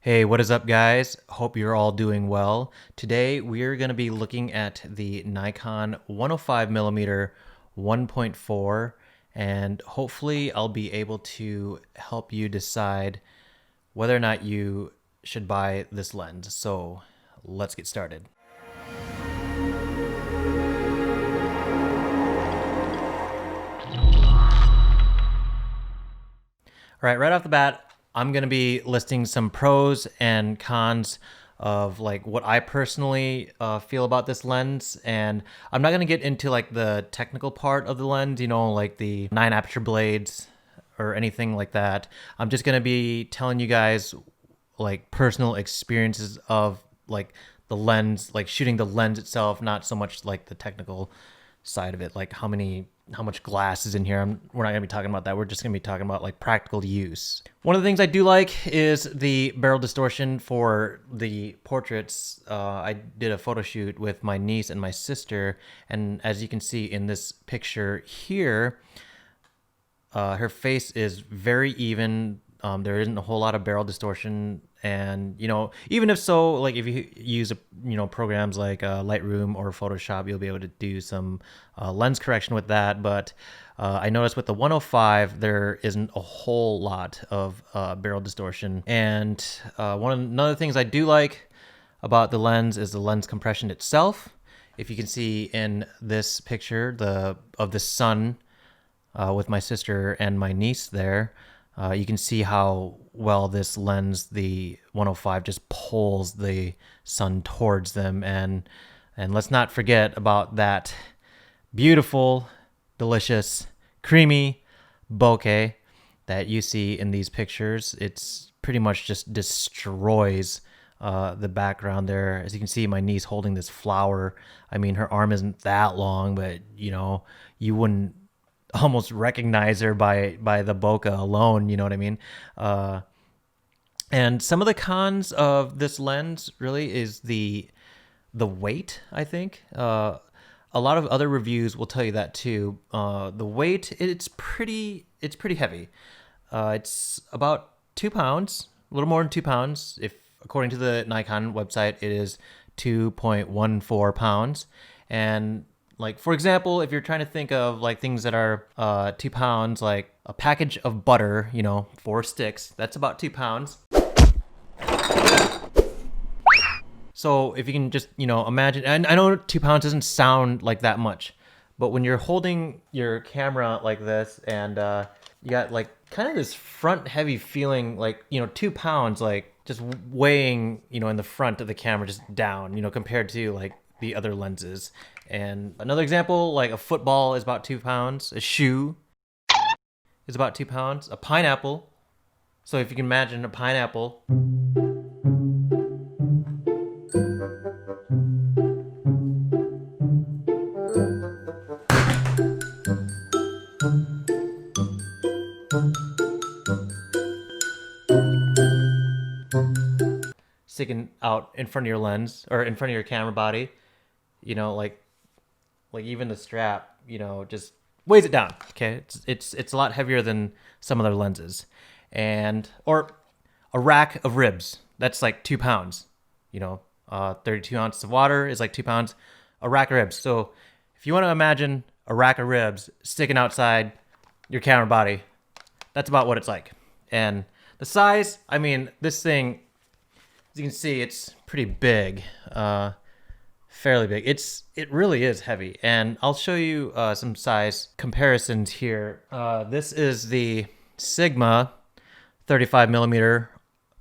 Hey, what is up, guys? Hope you're all doing well. Today, we're going to be looking at the Nikon 105mm 1.4, and hopefully, I'll be able to help you decide whether or not you should buy this lens. So, let's get started. All right, right off the bat, I'm going to be listing some pros and cons of like what I personally feel about this lens. And I'm not going to get into like the technical part of the lens, like the 9 aperture blades or anything like that. I'm just going to be telling you guys like personal experiences of like the lens, like shooting the lens itself, not so much like the technical side of it, like how much glass is in here. We're not gonna be talking about that. We're just gonna be talking about like practical use. One of the things I do like is the barrel distortion for the portraits. I did a photo shoot with my niece and my sister, and as you can see in this picture here, her face is very even. There isn't a whole lot of barrel distortion, and even if so, like if you use programs like Lightroom or Photoshop, you'll be able to do some lens correction with that. But I noticed with the 105 there isn't a whole lot of barrel distortion. And another things I do like about the lens is the lens compression itself. If you can see in this picture of the sun with my sister and my niece there. You can see how well this lens, the 105, just pulls the sun towards them. And let's not forget about that beautiful, delicious, creamy bokeh that you see in these pictures. It's pretty much just destroys the background there. As you can see, my niece holding this flower. I mean, her arm isn't that long, but you wouldn't almost recognize her by the bokeh alone, you know what I mean? And some of the cons of this lens really is the weight, I think. A lot of other reviews will tell you that too. The weight, it's pretty heavy. It's about 2 pounds, a little more than 2 pounds. If according to the Nikon website, it is 2.14 pounds. And like, for example, if you're trying to think of like things that are 2 pounds, like a package of butter, 4 sticks, that's about 2 pounds. So if you can just, imagine, and I know 2 pounds doesn't sound like that much, but when you're holding your camera like this and you got like kind of this front heavy feeling, like, 2 pounds, like just weighing, in the front of the camera, just down, compared to like the other lenses. And another example, like a football is about 2 pounds, a shoe is about 2 pounds, a pineapple. So if you can imagine a pineapple, sticking out in front of your lens or in front of your camera body, like even the strap, just weighs it down. Okay, it's a lot heavier than some other lenses, or a rack of ribs that's like 2 pounds. 32 ounces of water is like 2 pounds. A rack of ribs. So if you want to imagine a rack of ribs sticking outside your camera body, that's about what it's like. And the size, I mean, this thing, as you can see, it's pretty big. Fairly big. It really is heavy, and I'll show you some size comparisons here. This is the Sigma 35mm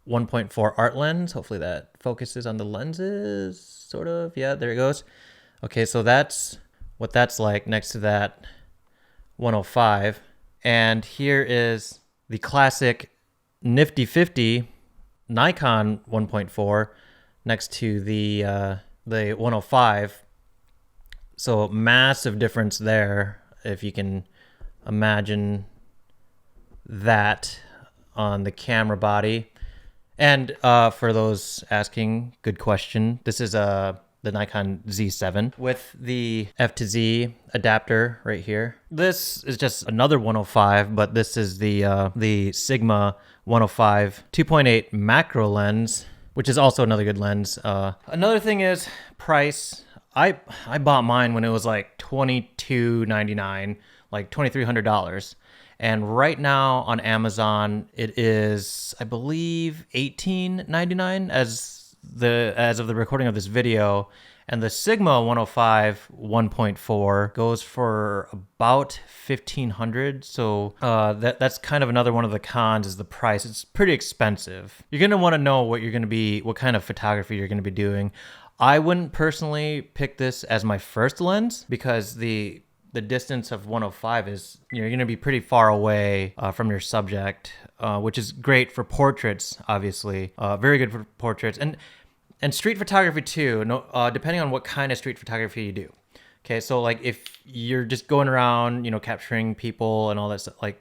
1.4 art lens. Hopefully that focuses on the lenses, sort of. Yeah, there it goes. Okay, so that's what that's like next to that 105. And here is the classic nifty 50 Nikon 1.4 next to the 105. So massive difference there, if you can imagine that on the camera body. And for those asking, good question. This is the Nikon Z7 with the F to Z adapter right here. This is just another 105, but this is the Sigma 105 2.8 macro lens, which is also another good lens. Another thing is price. I bought mine when it was like $22.99, like $2,300. And right now on Amazon, it is, I believe, $18.99 as of the recording of this video. And the Sigma 105 1.4 goes for about $1,500. So that's kind of another one of the cons is the price. It's pretty expensive. You're gonna want to know what kind of photography you're gonna be doing. I wouldn't personally pick this as my first lens because the distance of 105 is, you're going to be pretty far away from your subject, which is great for portraits, obviously. Very good for portraits and street photography too. Depending on what kind of street photography you do. Okay, so like if you're just going around, capturing people and all that stuff, like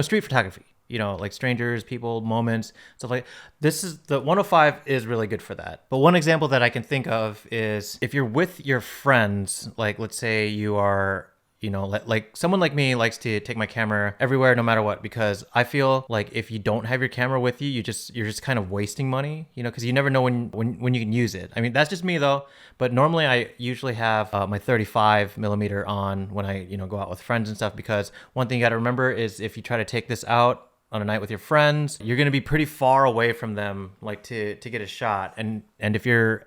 street photography. Like strangers, people, moments, stuff like this. The 105 is really good for that. But one example that I can think of is if you're with your friends, like let's say you are, like someone like me likes to take my camera everywhere no matter what, because I feel like if you don't have your camera with you, you're just kind of wasting money, because you never know when you can use it. I mean, that's just me though. But normally I usually have my 35mm on when I, go out with friends and stuff, because one thing you got to remember is if you try to take this out on a night with your friends, you're going to be pretty far away from them, like to get a shot. And if you're,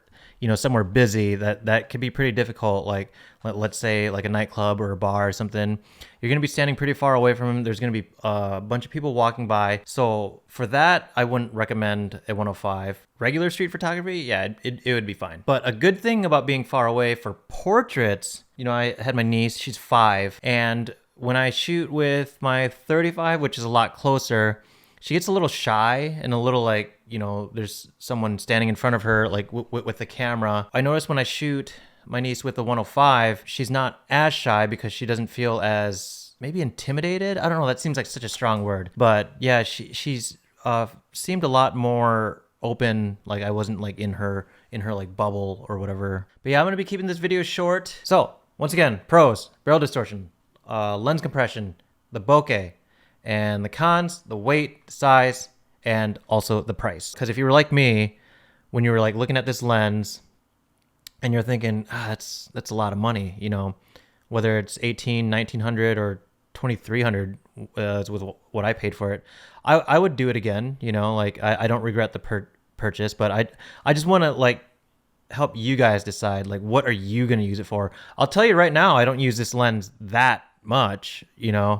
somewhere busy, that could be pretty difficult. Like let's say like a nightclub or a bar or something, you're going to be standing pretty far away from them. There's going to be a bunch of people walking by. So for that, I wouldn't recommend a 105. Regular street photography, yeah, it would be fine. But a good thing about being far away for portraits, I had my niece, she's 5, and when I shoot with my 35, which is a lot closer, she gets a little shy and a little like, there's someone standing in front of her, like with the camera. I notice when I shoot my niece with the 105, she's not as shy because she doesn't feel as maybe intimidated. I don't know. That seems like such a strong word, but yeah, she's seemed a lot more open. Like I wasn't like in her like bubble or whatever. But yeah, I'm going to be keeping this video short. So once again, pros: barrel distortion, lens compression, the bokeh, and the cons: the weight, the size, and also the price. Because if you were like me, when you were like looking at this lens and you're thinking, that's a lot of money, whether it's $1,900 or $2,300 with what I paid for it, I would do it again. Like I don't regret the purchase, but I just want to like help you guys decide, like, what are you going to use it for? I'll tell you right now, I don't use this lens that much,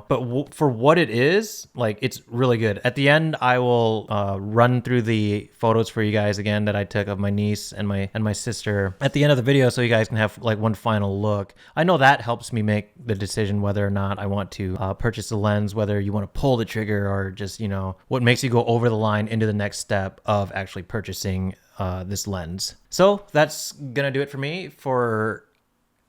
but for what it is, like, it's really good. At the end, I will run through the photos for you guys again that I took of my niece and my sister at the end of the video, so you guys can have like one final look. I know that helps me make the decision whether or not I want to purchase the lens, whether you want to pull the trigger or just, what makes you go over the line into the next step of actually purchasing this lens. So that's gonna do it for me. For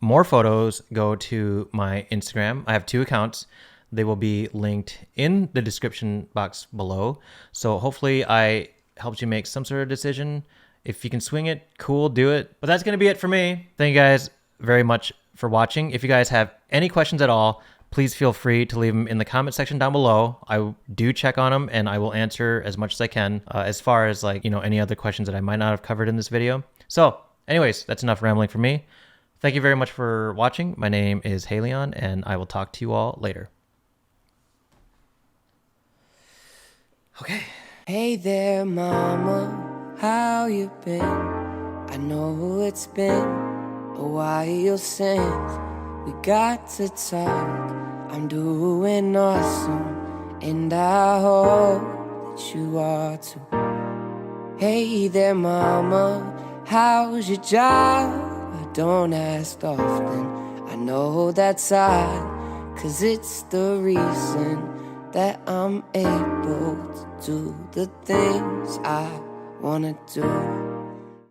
more photos, go to my Instagram. I have 2 accounts. They will be linked in the description box below. So hopefully I helped you make some sort of decision. If you can swing it, cool, do it. But that's going to be it for me. Thank you guys very much for watching. If you guys have any questions at all, please feel free to leave them in the comment section down below. I do check on them and I will answer as much as I can, as far as like, any other questions that I might not have covered in this video. So anyways, that's enough rambling for me. Thank you very much for watching. My name is Haleon, and I will talk to you all later. Okay. Hey there, mama, how you been? I know it's been a while since we got to talk. I'm doing awesome, and I hope that you are too. Hey there, mama, how's your job? Don't ask often, I know that's odd, 'cause it's the reason that I'm able to do the things I wanna do.